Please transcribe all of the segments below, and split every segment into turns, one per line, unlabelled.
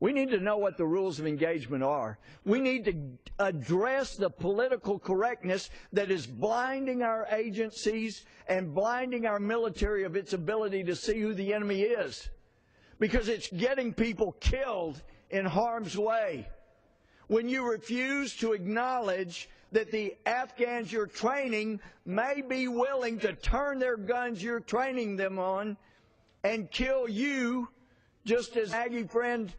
We need to know what the rules of engagement are. We need to address the political correctness that is blinding our agencies and blinding our military of its ability to see who the enemy is, because it's getting people killed in harm's way. When you refuse to acknowledge that the Afghans you're training may be willing to turn their guns you're training them on and kill you, just as Aggie friend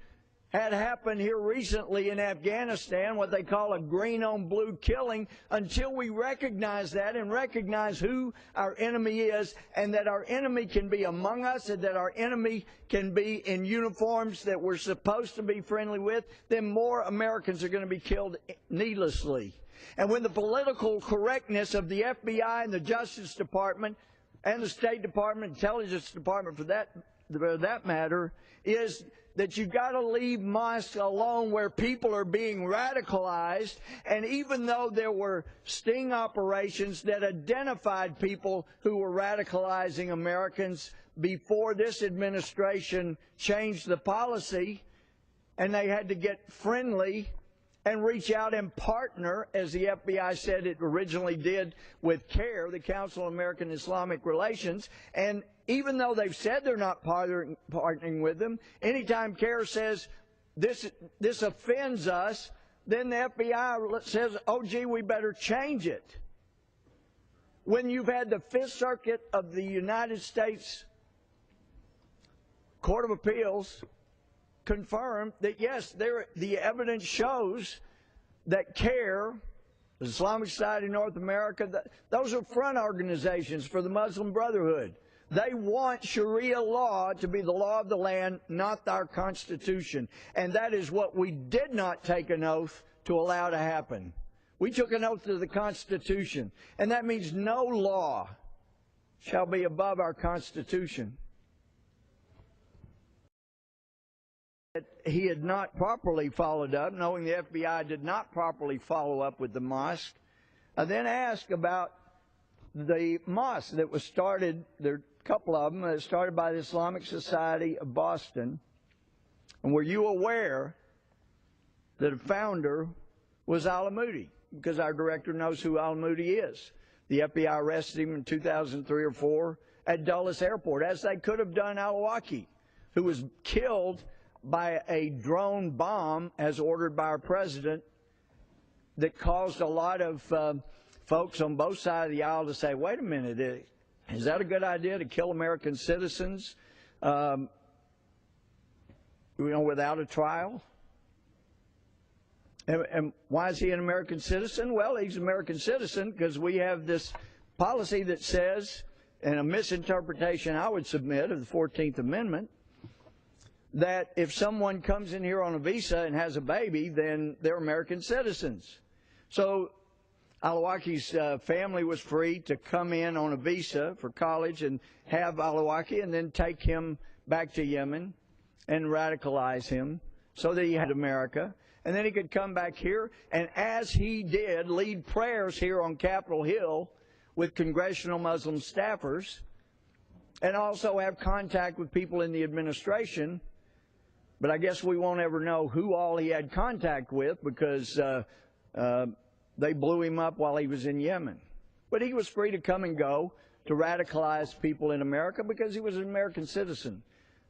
had happened here recently in Afghanistan, what they call a green-on-blue killing, until we recognize that and recognize who our enemy is, and that our enemy can be among us, and that our enemy can be in uniforms that we're supposed to be friendly with, then more Americans are going to be killed needlessly. And when the political correctness of the FBI and the Justice Department and the State Department, Intelligence Department for that matter, is that you've got to leave mosques alone where people are being radicalized, and even though there were sting operations that identified people who were radicalizing Americans before this administration changed the policy, and they had to get friendly and reach out and partner, as the FBI said it originally did with CAIR, the Council of American Islamic Relations. And even though they've said they're not partnering with them, anytime CAIR says this offends us, then the FBI says, oh, gee, we better change it. When you've had the Fifth Circuit of the United States Court of Appeals confirm that, yes, the evidence shows that CAIR, the Islamic Society of North America, those are front organizations for the Muslim Brotherhood. They want Sharia law to be the law of the land, not our Constitution. And that is what we did not take an oath to allow to happen. We took an oath to the Constitution, and that means no law shall be above our Constitution. He had not properly followed up, knowing the FBI did not properly follow up with the mosque. I then asked about the mosque that was started, there are a couple of them, started by the Islamic Society of Boston. And were you aware that a founder was al-Moody? Because our director knows who al-Moody is. The FBI arrested him in 2003 or 4 at Dulles Airport, as they could have done al-Awlaki, who was killed by a drone bomb as ordered by our president, that caused a lot of folks on both sides of the aisle to say, wait a minute, is that a good idea to kill American citizens without a trial? And why is he an American citizen? Well, he's an American citizen because we have this policy that says, and a misinterpretation I would submit of the 14th Amendment, that if someone comes in here on a visa and has a baby, then they're American citizens. So al-Awlaki's family was free to come in on a visa for college and have al-Awlaki and then take him back to Yemen and radicalize him so that he had America. And then he could come back here, and as he did, lead prayers here on Capitol Hill with congressional Muslim staffers, and also have contact with people in the administration. But I guess we won't ever know who all he had contact with, because they blew him up while he was in Yemen. But he was free to come and go to radicalize people in America because he was an American citizen,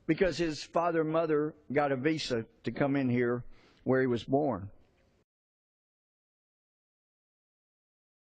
because his father and mother got a visa to come in here where he was born.